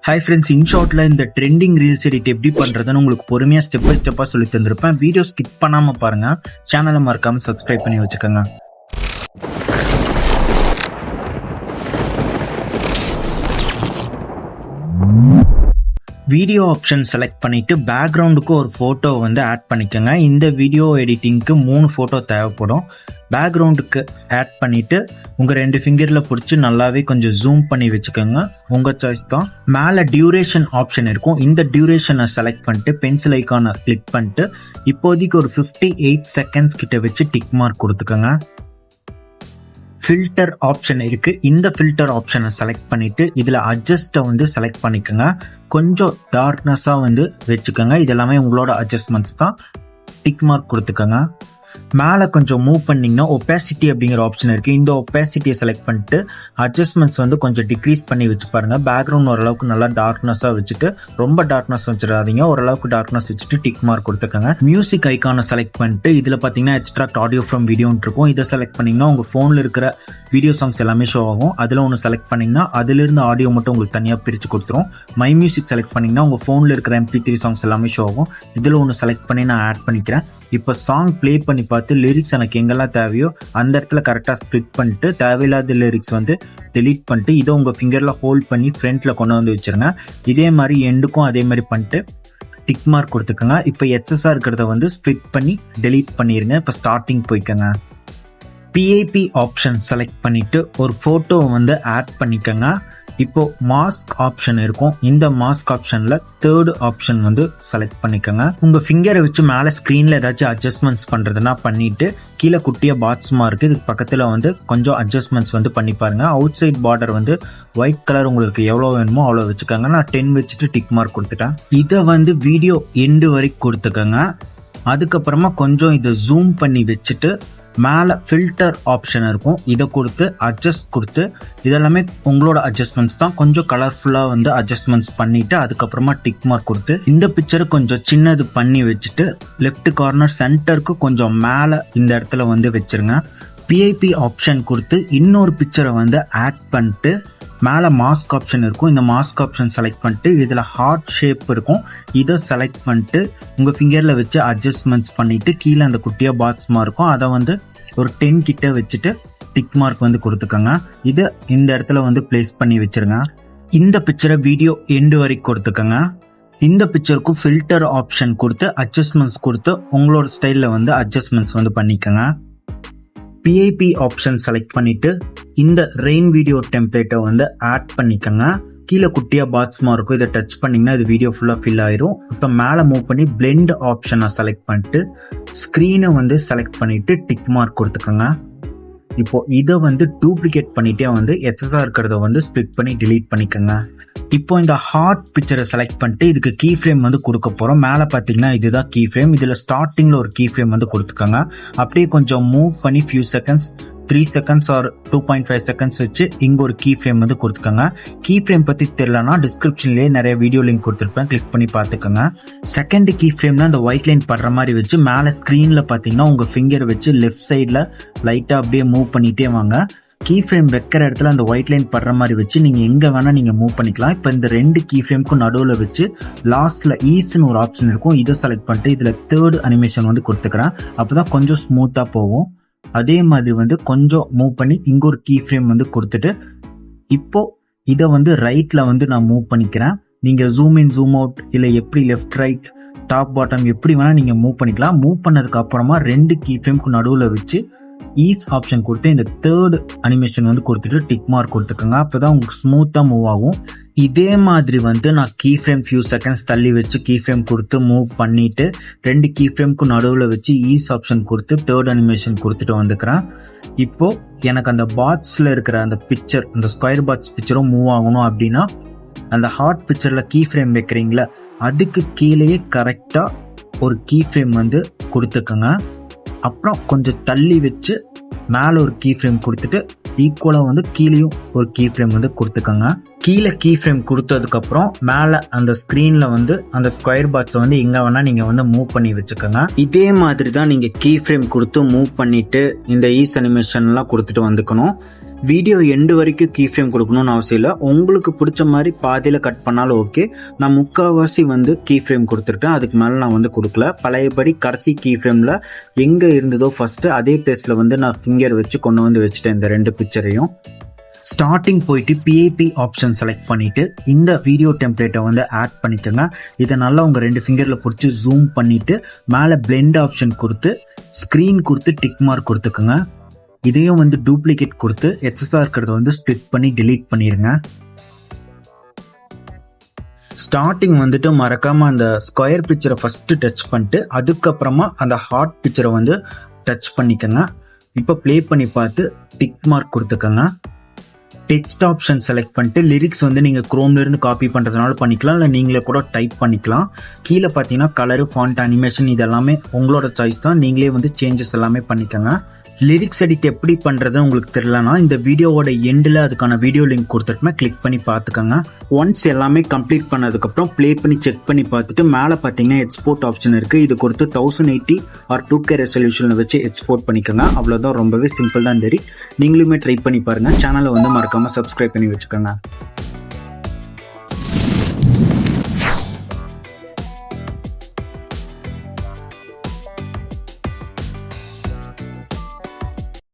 Hi friends, இன்ஷார்ட்ல இந்த trending reels edit எப்படி பண்றதுன்னு உங்களுக்கு பொறுமையா ஸ்டெப் பை ஸ்டெப்பா சொல்லி தந்திருப்பேன். வீடியோ ஸ்கிப் பண்ணாம பாருங்க. சேனலை மறக்காம சப்ஸ்கிரைப் பண்ணி வச்சுக்கோங்க. வீடியோ ஆப்ஷன் செலக்ட் பண்ணிட்டு பேக்ரவுண்டுக்கு ஒரு ஃபோட்டோ ஆட் பண்ணிக்கோங்க. இந்த வீடியோ எடிட்டிங்க்கு 3 ஃபோட்டோ தேவைப்படும். பேக்ரவுண்டுக்கு ஆட் பண்ணிட்டு உங்கள் 2 ஃபிங்கரில் பிடிச்சி நல்லாவே கொஞ்சம் ஜூம் பண்ணி வச்சுக்கோங்க. உங்கள் சாய்ஸ் தான். மேலே டியூரேஷன் ஆப்ஷன் இருக்கும். இந்த டியூரேஷனை செலக்ட் பண்ணிட்டு பென்சில் ஐக்கானை கிளிக் பண்ணிட்டு இப்போதைக்கு ஒரு 58 செகண்ட்ஸ் கிட்ட வச்சு டிக் மார்க் கொடுத்துக்கோங்க. ஃபில்டர் ஆப்ஷன் இருக்கு. இந்த ஃபில்டர் ஆப்ஷனை செலக்ட் பண்ணிட்டு இதுல அட்ஜஸ்ட்டை செலக்ட் பண்ணிக்கோங்க. கொஞ்சம் டார்க்னஸா வச்சுக்கோங்க. இதெல்லாமே உங்களோட அட்ஜஸ்ட்மெண்ட்ஸ் தான். டிக் மார்க் கொடுத்துக்கோங்க. மேலே கொஞ்சம் மூவ் பண்ணிங்கன்னா ஒப்பாசிட்டி அப்படிங்கிற ஆப்ஷன் இருக்குது. இந்த ஒப்பாசிட்டியை செலக்ட் பண்ணிட்டு அட்ஜஸ்ட்மெண்ட்ஸ் கொஞ்சம் டிக்ரீஸ் பண்ணி வச்சு பாருங்கள். பேக்ரவுண்ட் ஓரளவுக்கு நல்லா டார்க்னஸாக வச்சுட்டு ரொம்ப டார்க்னஸ் வச்சிடாதீங்க. ஓரளவுக்கு டார்க்னஸ் வச்சுட்டு டிக் மார்க் கொடுத்துக்கோங்க. மியூசிக் ஐக்கானை செலக்ட் பண்ணிட்டு இதில் பார்த்தீங்கன்னா எக்ஸ்ட்ராக்ட் ஆடியோ ஃப்ரம் வீடியோன்னு இருக்கும். இதை செலக்ட் பண்ணிங்கன்னா உங்கள் ஃபோனில் இருக்கிற வீடியோ சாங்ஸ் எல்லாமே ஷோ ஆகும். அதில் ஒன்று செலக்ட் பண்ணிங்கன்னா அதிலிருந்து ஆடியோ மட்டும் உங்களுக்கு தனியாக பிரித்து கொடுத்துரும். மை மியூசிக் செலக்ட் பண்ணிங்கன்னா உங்கள் ஃபோனில் இருக்கிற MP3 சாங்ஸ் எல்லாமே ஷோ ஆகும். இதில் ஒன்று செலக்ட் பண்ணி நான் ஆட் பண்ணிக்கிறேன். இப்போ சாங் ப்ளே பண்ணி பார்த்து லிரிக்ஸ் எனக்கு எங்கெல்லாம் தேவையோ அந்த இடத்துல கரெக்டாக ஸ்ப்ளிட் பண்ணிட்டு தேவையில்லாத லிரிக்ஸ் டெலீட் பண்ணிட்டு இதை உங்கள் ஃபிங்கரில் ஹோல்ட் பண்ணி ஃப்ரண்ட்டில் கொண்டு வச்சுருங்க. இதே மாதிரி எண்டுக்கும் அதே மாதிரி பண்ணிட்டு டிக் மார்க் கொடுத்துக்கோங்க. இப்போ எக்ஸஸாக இருக்கிறத ஸ்ப்ளிட் பண்ணி டெலீட் பண்ணிடுங்க. இப்போ ஸ்டார்டிங் போய்க்கோங்க. PIP ஆப்ஷன் செலக்ட் பண்ணிட்டு ஒரு ஃபோட்டோ ஆட் பண்ணிக்கோங்க. இப்போ மாஸ்க் ஆப்ஷன் இருக்கும். இந்த மாஸ்க் ஆப்ஷன்ல 3rd ஆப்ஷன் செலக்ட் பண்ணிக்கோங்க. உங்க ஃபிங்கரை வச்சு மேலே ஸ்க்ரீன்ல ஏதாச்சும் அட்ஜஸ்ட்மெண்ட்ஸ் பண்றதுன்னா பண்ணிட்டு கீழே குட்டியா பாக்ஸ் மார்க் இதுக்கு பக்கத்துல கொஞ்சம் அட்ஜஸ்ட்மெண்ட்ஸ் பண்ணி பாருங்க. Outside border white colour உங்களுக்கு எவ்வளோ வேணுமோ அவ்வளோ வச்சுக்கோங்க. நான் 10 வச்சுட்டு டிக் மார்க் கொடுத்துட்டேன். இதை வீடியோ எண்டு வரைக்கும் கொடுத்துக்கோங்க. அதுக்கப்புறமா கொஞ்சம் இதை ஜூம் பண்ணி வச்சுட்டு மேலே ஃபில்டர் ஆப்ஷன் இருக்கும். இதை கொடுத்து அட்ஜஸ்ட் கொடுத்து இதெல்லாமே உங்களோட அட்ஜஸ்ட்மெண்ட்ஸ் தான். கொஞ்சம் கலர்ஃபுல்லாக அட்ஜஸ்ட்மெண்ட்ஸ் பண்ணிவிட்டு அதுக்கப்புறமா டிக் மார்க் கொடுத்து இந்த பிக்சரை கொஞ்சம் சின்னது பண்ணி வச்சுட்டு லெஃப்ட் கார்னர் சென்டருக்கு கொஞ்சம் மேலே இந்த இடத்துல வச்சுருங்க. PIP ஆப்ஷன் கொடுத்து இன்னொரு பிக்சரை ஆட் பண்ணிட்டு மேலே மாஸ்க் ஆப்ஷன் இருக்கும். இந்த மாஸ்க் ஆப்ஷன் செலக்ட் பண்ணிட்டு இதில் ஹார்ட் ஷேப் இருக்கும். இதை செலக்ட் பண்ணிட்டு உங்கள் ஃபிங்கரில் வச்சு அட்ஜஸ்ட்மெண்ட்ஸ் பண்ணிவிட்டு கீழே அந்த குட்டியாக பாக்ஸ்மா இருக்கும். அதை ஒரு 10 கிட்ட வச்சுட்டு டிக் மார்க் கொடுத்துக்கோங்க. இதை இந்த இடத்துல பிளேஸ் பண்ணி வச்சுருங்க. இந்த பிக்சரை வீடியோ எண்டு வரைக்கும் கொடுத்துக்கோங்க. இந்த பிக்சருக்கும் ஃபில்டர் ஆப்ஷன் கொடுத்து அட்ஜஸ்ட்மெண்ட்ஸ் கொடுத்து உங்களோட ஸ்டைலில் அட்ஜஸ்ட்மெண்ட்ஸ் பண்ணிக்கோங்க. PIP ஆப்ஷன் செலக்ட் பண்ணிட்டு இந்த ரெயின் வீடியோ டெம்ப்ளேட்டை ஆட் பண்ணிக்கோங்க. கீழே குட்டியாக பாக்ஸ்மா இருக்கும். இதை டச் பண்ணிங்கன்னா இது வீடியோ ஃபுல்லாக ஃபில் ஆயிரும். இப்போ மேலே மூவ் பண்ணி பிளெண்ட் ஆப்ஷனை செலக்ட் பண்ணிட்டு ஸ்க்ரீனை செலக்ட் பண்ணிட்டு டிக் மார்க் கொடுத்துக்கோங்க. இப்போ இதை டூப்ளிகேட் பண்ணிட்டே எக்ஸஸா இருக்கிறத ஸ்ப்ளிட் பண்ணி டிலீட் பண்ணிக்கோங்க. இப்போ இந்த ஹார்ட் பிக்சரை செலக்ட் பண்ணிட்டு இதுக்கு கீ ஃப்ரேம் கொடுக்க போறோம். மேலே பார்த்தீங்கன்னா இதுதான் கீ ஃப்ரேம். இதில் ஸ்டார்டிங்ல ஒரு கீ ஃப்ரேம் கொடுத்துக்கோங்க. அப்படியே கொஞ்சம் மூவ் பண்ணி few seconds 3 seconds R 2.5 seconds வச்சு இங்க ஒரு கீ ஃப்ரேம் கொடுத்துக்கோங்க. கீ ஃப்ரேம் பத்தி தெரியலனா டிஸ்கிரிப்ஷன்லயே நிறைய வீடியோ லிங்க் கொடுத்துருப்பேன், கிளிக் பண்ணி பார்த்துக்கோங்க. செகண்ட் கீ ஃப்ரேம்னா அந்த ஒயிட் லைன் படுற மாதிரி வச்சு மேலே ஸ்க்ரீன்ல பார்த்தீங்கன்னா உங்க ஃபிங்கர் வச்சு லெஃப்ட் சைட்ல லைட்டா அப்படியே மூவ் பண்ணிட்டே வாங்க. கீ ஃப்ரேம் வைக்கிற இடத்துல அந்த ஒயிட் லைன் படுற மாதிரி வச்சு நீங்க எங்க வேணா நீங்க மூவ் பண்ணிக்கலாம். இப்போ இந்த 2 கீ ஃப்ரேம்க்கும் நடுவில் வச்சு லாஸ்ட்ல ஈஸ்ன்னு ஒரு ஆப்ஷன் இருக்கும். இதை செலக்ட் பண்ணிட்டு இதுல 3rd அனிமேஷன் கொடுத்துக்கிறேன். அப்பதான் கொஞ்சம் ஸ்மூத்தா போகும். அதே மாதிரி கொஞ்சம் மூவ் பண்ணி இங்க ஒரு கீ ஃப்ரேம் கொடுத்துட்டு இப்போ இதை ரைட்ல நான் மூவ் பண்ணிக்கிறேன். நீங்க ஜூம் இன் ஜூம் அவுட் இல்ல எப்படி லெஃப்ட் ரைட் டாப் பாட்டம் எப்படி வேணா நீங்க மூவ் பண்ணிக்கலாம். மூவ் பண்ணதுக்கு அப்புறமா 2 கீ ஃப்ரேம்க்கு நடுவில் வச்சு ஈஸ் ஆப்ஷன் கொடுத்து இந்த 3rd அனிமேஷன் கொடுத்துட்டு டிக் மார்க் கொடுத்துக்கோங்க. அப்பதான் உங்களுக்கு ஸ்மூத்தா மூவ் ஆகும். இதே மாதிரி நான் கீ ஃப்ரேம் ஃபியூ செகண்ட்ஸ் தள்ளி வச்சு கீ ஃப்ரேம் கொடுத்து மூவ் பண்ணிட்டு 2 கீ ஃப்ரேம்க்கு நடுவில் வச்சு ஈஸ் ஆப்ஷன் கொடுத்து 3rd அனிமேஷன் கொடுத்துட்டு வந்துக்கிறேன். இப்போ எனக்கு அந்த பாக்ஸ்ல இருக்கிற அந்த பிக்சர், அந்த ஸ்கொயர் பாக்ஸ் பிக்சரும் மூவ் ஆகணும் அப்படின்னா அந்த ஹார்ட் பிக்சர்ல கீ ஃப்ரேம் வைக்கிறீங்களா அதுக்கு கீழேயே கரெக்டா ஒரு கீ ஃப்ரேம் கொடுத்துக்கோங்க. அப்புறம் கொஞ்சம் தள்ளி வச்சு மேலே ஒரு கீ ஃப்ரேம் கொடுத்துட்டு ஈக்குவலா கீழேயும் ஒரு கீ ஃப்ரேம் கொடுத்துக்கோங்க. கீழே கீ ஃப்ரேம் கொடுத்ததுக்கு அப்புறம் மேலே அந்த ஸ்கிரீன்ல அந்த ஸ்கொயர் பாக்ஸை எங்க வேணா நீங்க மூவ் பண்ணி வச்சுக்கோங்க. இதே மாதிரி தான் நீங்க கீ ஃப்ரேம் கொடுத்து மூவ் பண்ணிட்டு இந்த ஈஸ் அனிமேஷன் எல்லாம் கொடுத்துட்டு வந்துக்கணும். வீடியோ எண்டு வரைக்கும் கீ ஃப்ரேம் கொடுக்கணும்னு அவசியம் இல்லை. உங்களுக்கு பிடிச்ச மாதிரி பாதியில் கட் பண்ணாலும் ஓகே. நான் முக்கால்வாசி வந்து கீ ஃப்ரேம் கொடுத்துருக்கேன், அதுக்கு மேலே நான் வந்து கொடுக்கல. பழையபடி கடைசி கீ ஃப்ரேமில் எங்கே இருந்ததோ ஃபஸ்ட்டு அதே பிளேஸில் வந்து நான் ஃபிங்கர் வச்சு கொண்டு வந்து வச்சுட்டேன் இந்த 2 பிக்சரையும். ஸ்டார்டிங் போயிட்டு பிஐபி ஆப்ஷன் செலக்ட் பண்ணிவிட்டு இந்த வீடியோ டெம்ப்ளேட்டை வந்து ஆட் பண்ணிக்கோங்க. இதை நல்லா உங்கள் 2 ஃபிங்கரில் பிடிச்சி ஜூம் பண்ணிவிட்டு மேலே பிளெண்ட் ஆப்ஷன் கொடுத்து ஸ்க்ரீன் கொடுத்து டிக் மார்க் கொடுத்துக்கோங்க. இதையும் வந்து டூப்ளிகேட் கொடுத்து எக்ஸஸாக இருக்கிறத வந்து ஸ்ப்ளிட் பண்ணி டிலீட் பண்ணிடுங்க. ஸ்டார்டிங் வந்துட்டு மறக்காமல் அந்த ஸ்கொயர் பிக்சரை ஃபஸ்ட்டு டச் பண்ணிட்டு அதுக்கப்புறமா அந்த ஹார்ட் பிக்சரை வந்து டச் பண்ணிக்கோங்க. இப்போ ப்ளே பண்ணி பார்த்து டிக் மார்க் கொடுத்துக்கோங்க. டெக்ஸ்ட் ஆப்ஷன் செலக்ட் பண்ணிட்டு லிரிக்ஸ் வந்து நீங்கள் குரோம்லேருந்து காப்பி பண்ணுறதுனால பண்ணிக்கலாம், இல்லை நீங்களே கூட டைப் பண்ணிக்கலாம். கீழே பார்த்தீங்கன்னா கலரு, ஃபாண்ட், அனிமேஷன் இதெல்லாமே உங்களோட சாய்ஸ் தான். நீங்களே வந்து சேஞ்சஸ் எல்லாமே பண்ணிக்கோங்க. லிரிக்ஸ் எடிட் எப்படி பண்ணுறது உங்களுக்கு தெரியலனா இந்த வீடியோவோட எண்டில் அதுக்கான வீடியோ லிங்க் கொடுத்துருக்கேன், கிளிக் பண்ணி பார்த்துக்கோங்க. ஒன்ஸ் எல்லாமே கம்ப்ளீட் பண்ணதுக்கப்புறம் ப்ளே பண்ணி செக் பண்ணி பார்த்துட்டு மேலே பார்த்தீங்கன்னா எக்ஸ்போர்ட் ஆப்ஷன் இருக்குது. இது கொடுத்து 1080 ஆர் 2K ரெசல்யூஷனில் வச்சு எக்ஸ்போர்ட் பண்ணிக்கோங்க. அவ்வளோதான், ரொம்பவே சிம்பிள் தான் தெரியும். நீங்களுமே ட்ரை பண்ணி பாருங்கள். சேனலை வந்து மறக்காமல் சப்ஸ்கிரைப் பண்ணி வச்சுக்கோங்க.